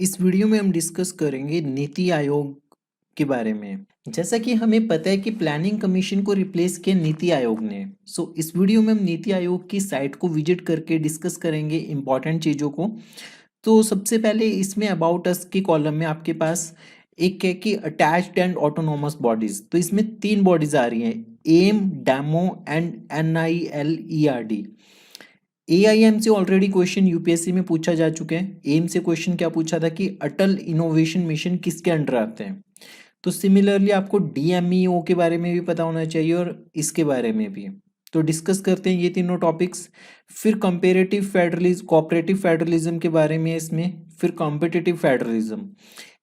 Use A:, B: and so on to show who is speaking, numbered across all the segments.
A: इस वीडियो में हम डिस्कस करेंगे नीति आयोग के बारे में। जैसा कि हमें पता है कि प्लानिंग कमीशन को रिप्लेस किया नीति आयोग ने। इस वीडियो में हम नीति आयोग की साइट को विजिट करके डिस्कस करेंगे इंपॉर्टेंट चीज़ों को। तो सबसे पहले इसमें अबाउट अस के कॉलम में आपके पास एक है कि अटैच्ड एंड ऑटोनोमस बॉडीज। तो इसमें 3 बॉडीज आ रही हैं, AIM, demo and NILERD। AIM से ऑलरेडी क्वेश्चन यूपीएससी में पूछा जा चुके हैं। एम से क्वेश्चन क्या पूछा था कि अटल इनोवेशन मिशन किसके अंडर आते हैं। तो सिमिलरली आपको DMEO के बारे में भी पता होना चाहिए और इसके बारे में भी। तो डिस्कस करते हैं ये तीनों टॉपिक्स। फिर कंपेरेटिव फेडरलिज्म, कोऑपरेटिव फेडरलिज्म के बारे में इसमें, फिर कॉम्पिटिटिव फेडरलिज्म।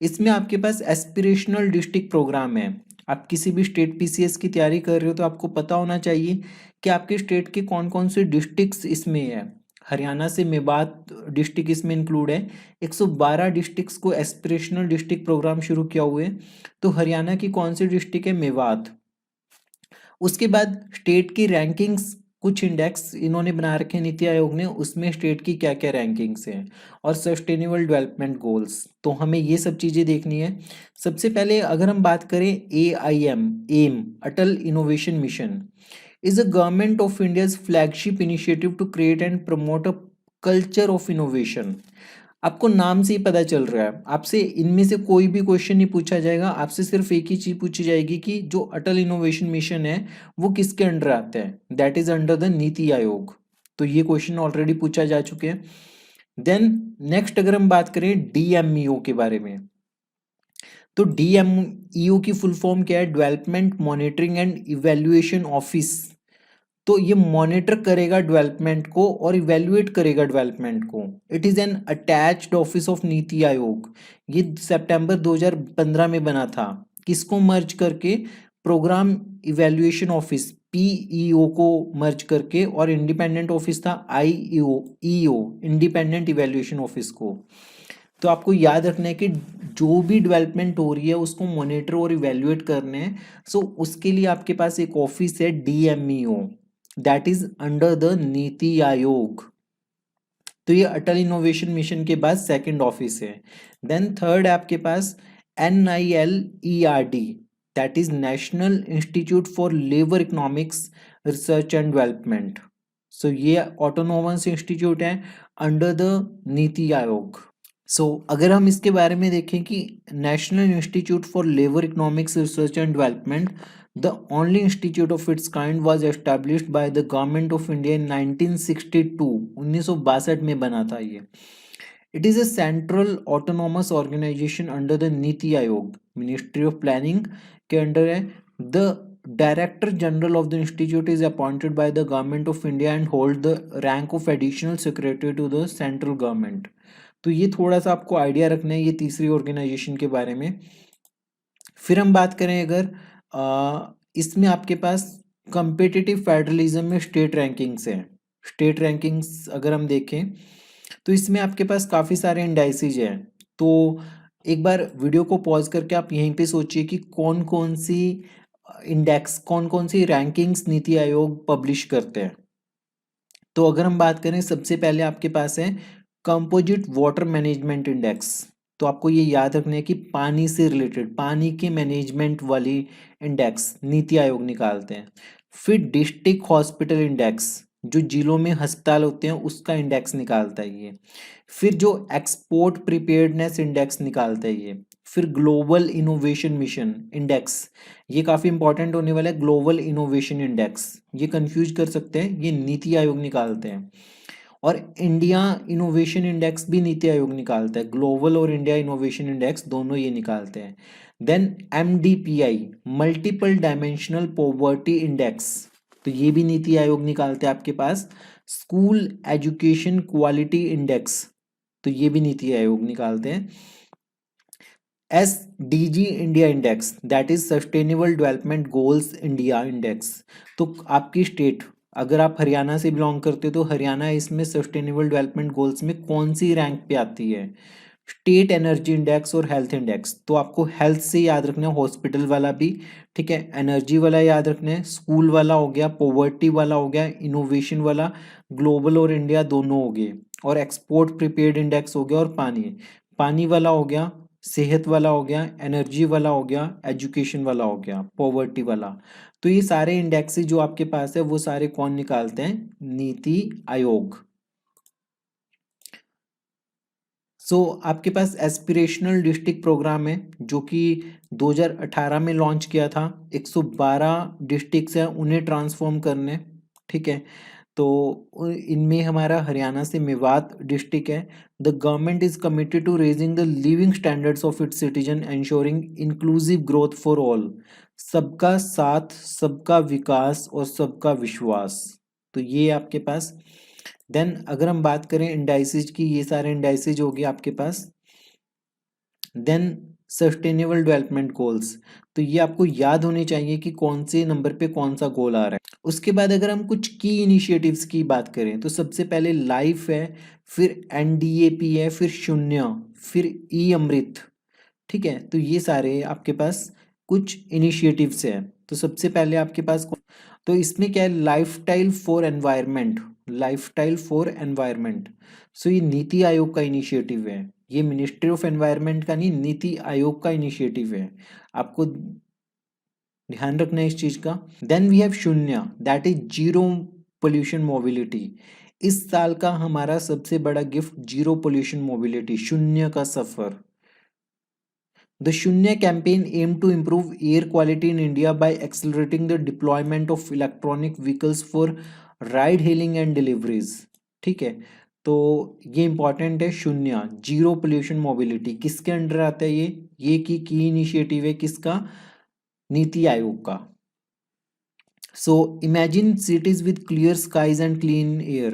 A: इसमें आपके पास एस्पिरेशनल डिस्ट्रिक्ट प्रोग्राम है। आप किसी भी स्टेट PCS की तैयारी कर रहे हो तो आपको पता होना चाहिए कि आपके स्टेट के कौन कौन से डिस्ट्रिक्ट्स इसमें है। हरियाणा से मेवात डिस्ट्रिक्ट इसमें इंक्लूड है। 112 डिस्ट्रिक्ट्स को एस्पिरेशनल डिस्ट्रिक्ट प्रोग्राम शुरू किया हुए। तो हरियाणा की कौन सी डिस्ट्रिक्ट है? मेवात। उसके बाद स्टेट की रैंकिंग्स, कुछ इंडेक्स इन्होंने बना रखे हैं नीति आयोग ने, उसमें स्टेट की क्या क्या रैंकिंग्स हैं, और सस्टेनेबल डेवलपमेंट गोल्स। तो हमें ये सब चीज़ें देखनी है। सबसे पहले अगर हम बात करें AIM, AIM Atal innovation mission is a government of India's flagship initiative to create and promote a culture of innovation। आपको नाम से ही पता चल रहा है, आपसे इनमें से कोई भी क्वेश्चन नहीं पूछा जाएगा। आपसे सिर्फ एक ही चीज पूछी जाएगी कि जो अटल इनोवेशन मिशन है वो किसके अंडर आता है। That is under the NITI Aayog. तो ये क्वेश्चन ऑलरेडी पूछा जा चुके हैं। देन नेक्स्ट अगर हम बात करें DMEO के बारे में, तो DMEO की फुल फॉर्म क्या है? Development monitoring and evaluation office. तो ये मॉनिटर करेगा डेवलपमेंट को और इवेल्युएट करेगा डेवलपमेंट को। It is an attached office of NITI Aayog. ये सितंबर 2015 में बना था। किसको मर्ज करके? प्रोग्राम इवेल्युएशन ऑफिस PEO को मर्ज करके, और इंडिपेंडेंट ऑफिस था IEO इंडिपेंडेंट इवेल्युएशन ऑफिस को। तो आपको याद रखना है कि जो भी डेवलपमेंट हो रही है उसको मॉनिटर और इवेल्युएट करने हैं। उसके लिए आपके पास एक ऑफिस है DMEO, that is under the NITI Aayog. तो ये अटल इनोवेशन मिशन के बाद सेकंड ऑफिस है। देन थर्ड है आपके पास NILERD, that is national institute for labour economics research and development. ये ऑटोनोमस इंस्टीट्यूट है अंडर द नीति आयोग। अगर हम इसके बारे में देखें कि national institute for labour economics research and development, the only institute of its kind was established bye the government of India in 1962, 1962 में बना था ये। It is a central autonomous organisation under the NITI Aayog, ministry of planning के under है। The director general of the institute is appointed by the government of India and hold the rank of additional secretary to the central government. तो ये थोड़ा सा आपको idea रखना है ये तीसरी ऑर्गेनाइजेशन के बारे में। फिर हम बात करें अगर इसमें आपके पास कंपेटिटिव फेडरलिज्म में स्टेट रैंकिंग्स हैं। स्टेट रैंकिंग्स अगर हम देखें तो इसमें आपके पास काफ़ी सारे इंडाइसिज हैं। तो एक बार वीडियो को पॉज करके आप यहीं पे सोचिए कि कौन कौन सी इंडेक्स, कौन कौन सी रैंकिंग्स नीति आयोग पब्लिश करते हैं। तो अगर हम बात करें सबसे पहले आपके पास है कंपोजिट वाटर मैनेजमेंट इंडेक्स। तो आपको ये याद रखना है कि पानी से रिलेटेड, पानी के मैनेजमेंट वाली इंडेक्स नीति आयोग निकालते हैं। फिर डिस्ट्रिक्ट हॉस्पिटल इंडेक्स, जो जिलों में अस्पताल होते हैं उसका इंडेक्स निकालता है ये। फिर जो एक्सपोर्ट प्रिपेयर्डनेस इंडेक्स निकालता है ये। फिर ग्लोबल इनोवेशन मिशन इंडेक्स, ये काफ़ी इंपॉर्टेंट होने वाला है। ग्लोबल इनोवेशन इंडेक्स, ये कंफ्यूज कर सकते हैं, ये नीति आयोग निकालते हैं। और इंडिया इनोवेशन इंडेक्स भी नीति आयोग निकालता है। ग्लोबल और इंडिया इनोवेशन इंडेक्स दोनों ये निकालते हैं। Then MDPI, multiple dimensional poverty index, तो ये भी नीति आयोग निकालते हैं आपके पास। स्कूल एजुकेशन क्वालिटी इंडेक्स, तो ये भी नीति आयोग निकालते हैं। SDG India index, that is sustainable development goals India index. तो आपकी स्टेट, अगर आप हरियाणा से बिलोंग करते हो तो हरियाणा इसमें सस्टेनेबल डेवलपमेंट गोल्स में कौन सी रैंक पे आती है? स्टेट एनर्जी इंडेक्स और हेल्थ इंडेक्स। तो आपको हेल्थ से याद रखना है हॉस्पिटल वाला भी, ठीक है। एनर्जी वाला याद रखना है, स्कूल वाला हो गया, पॉवर्टी वाला हो गया, इनोवेशन वाला, ग्लोबल और इंडिया दोनों हो गए, और एक्सपोर्ट प्रिपेयर्ड इंडेक्स हो गया, और पानी। पानी वाला हो गया, सेहत वाला हो गया, एनर्जी वाला हो गया, एजुकेशन वाला हो गया, पॉवर्टी वाला। तो ये सारे इंडेक्सेस जो आपके पास है वो सारे कौन निकालते हैं? नीति आयोग। आपके पास एस्पिरेशनल डिस्ट्रिक्ट प्रोग्राम है जो कि 2018 में लॉन्च किया था। 112 डिस्ट्रिक्ट्स हैं, उन्हें ट्रांसफॉर्म करने। ठीक है, तो इनमें हमारा हरियाणा से मेवात डिस्ट्रिक्ट है। The government is committed to raising the living standards of its citizen ensuring inclusive growth for all. सबका साथ, सबका विकास और सबका विश्वास। तो ये आपके पास। देन अगर हम बात करें इंडाइसिस की, ये सारे इंडाइसिस हो गए आपके पास। देन सस्टेनेबल डेवलपमेंट गोल्स, तो ये आपको याद होने चाहिए कि कौन से नंबर पे कौन सा गोल आ रहा है। उसके बाद अगर हम कुछ की इनिशिएटिव्स की बात करें तो सबसे पहले लाइफ है, फिर एनडीएपी है, फिर शून्य, फिर ई अमृत। ठीक है, तो ये सारे आपके पास कुछ इनिशिएटिव्स हैं। तो सबसे पहले आपके पास तो इसमें क्या है? Lifestyle for environment, lifestyle for environment. ये नीति आयोग का इनिशिएटिव है। ये मिनिस्ट्री ऑफ एनवायरनमेंट का नहीं, नीति आयोग का इनिशिएटिव है। आपको ध्यान रखना है इस चीज का। देन वी हैव शून्य, that is zero pollution mobility. इस साल का हमारा सबसे बड़ा गिफ्ट जीरो पोल्यूशन मोबिलिटी, शून्य का सफर। The Shunya campaign aimed to improve air quality in India by accelerating the deployment of electronic vehicles for ride hailing and deliveries. ठीक है, तो ये इंपॉर्टेंट है। शून्य, जीरो पोल्यूशन मोबिलिटी, किसके अंडर आता है ये की इनिशिएटिव है किसका? नीति आयोग का। So imagine cities with clear skies and clean air,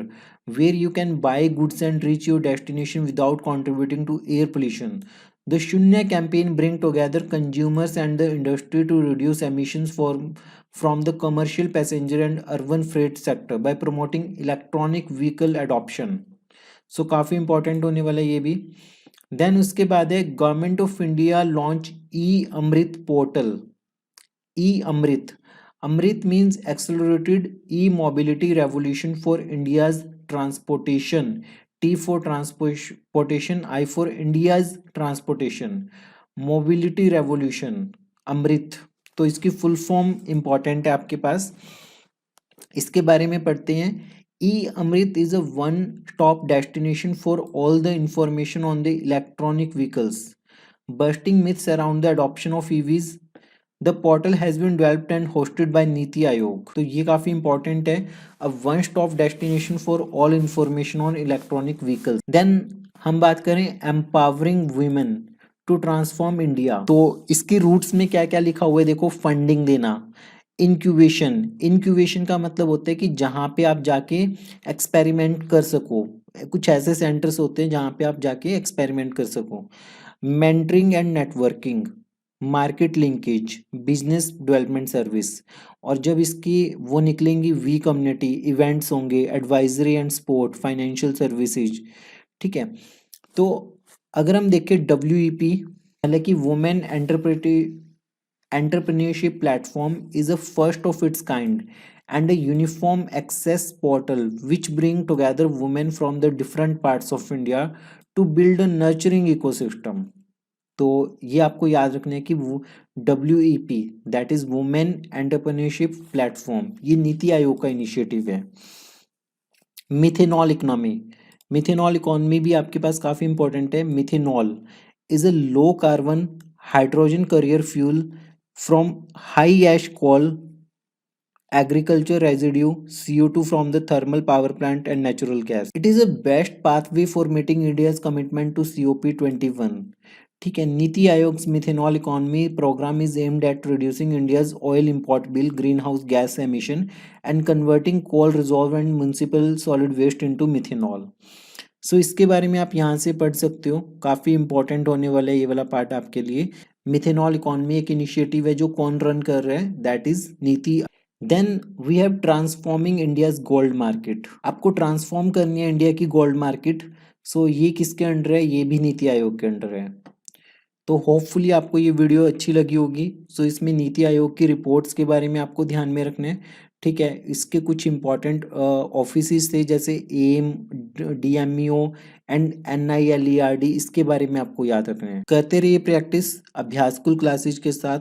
A: where you can buy goods and reach your destination without contributing to air pollution. The Shunya campaign bring together consumers and the industry to reduce emissions from the commercial passenger and urban freight sector by promoting electronic vehicle adoption. So काफ़ी important होने वाला ये भी। Then उसके बाद है government of India launch E Amrit portal. E Amrit, Amrit means accelerated e-mobility revolution for India's transportation. T for transportation, I for India's transportation. Mobility revolution, Amrit। तो इसकी फुल फॉर्म इंपॉर्टेंट है आपके पास, इसके बारे में पढ़ते हैं। E Amrit is a one stop destination for all the information on the electronic vehicles, busting myths around the adoption of EVs. The portal has been developed and hosted by NITI Aayog. तो ये काफ़ी इंपॉर्टेंट है, a one stop destination for all information on electronic vehicles. Then हम बात करें empowering women to transform India, तो इसके roots में क्या क्या लिखा हुआ है देखो। फंडिंग देना, इंक्यूबेशन, इंक्यूबेशन का मतलब होता है कि जहाँ पे आप जाके एक्सपेरिमेंट कर सको। कुछ ऐसे सेंटर्स होते हैं जहाँ पे आप जाके एक्सपेरिमेंट कर सको। Mentoring and networking, market linkage, business development service. और जब इसकी वो निकलेंगी वी कम्युनिटी, इवेंट्स होंगे, advisory and support, financial services. ठीक है, तो अगर हम देखें WEP, हालांकि women entrepreneurship platform is a first of its kind and a uniform access portal which bring together women from the different parts of India to build a nurturing ecosystem. तो ये आपको याद रखना है कि वो WEP that is women entrepreneurship platform, ये नीति आयोग का इनिशिएटिव है। मिथेनॉल इकोनॉमी, मिथेनॉल इकोनॉमी भी आपके पास काफ़ी इंपॉर्टेंट है। Methanol is a low carbon hydrogen carrier fuel from high ash coal, agriculture residue, CO2 from the thermal power plant and natural gas. It is a best pathway for meeting India's commitment to COP21. ठीक है, NITI Aayog methanol economy programme is aimed at reducing India's oil import bill, green house gas emission and converting coal reserves and municipal solid waste into methanol. इसके बारे में आप यहाँ से पढ़ सकते हो, काफ़ी इंपॉर्टेंट होने वाला है ये वाला पार्ट आपके लिए। मिथेनॉल इकोनॉमी एक इनिशिएटिव है जो कौन रन कर रहा है? That is NITI. Then we have transforming India's gold market, आपको ट्रांसफॉर्म करनी है इंडिया की गोल्ड मार्केट। ये किसके अंडर है? ये भी नीति आयोग के अंडर है। तो होपफुली आपको ये वीडियो अच्छी लगी होगी। इसमें नीति आयोग की रिपोर्ट्स के बारे में आपको ध्यान में रखना है। ठीक है, इसके कुछ इंपॉर्टेंट ऑफिसेस थे जैसे एम, DMEO, NILERD इसके बारे में आपको याद रखना है। करते रहिए प्रैक्टिस अभ्यास स्कूल क्लासेज के साथ।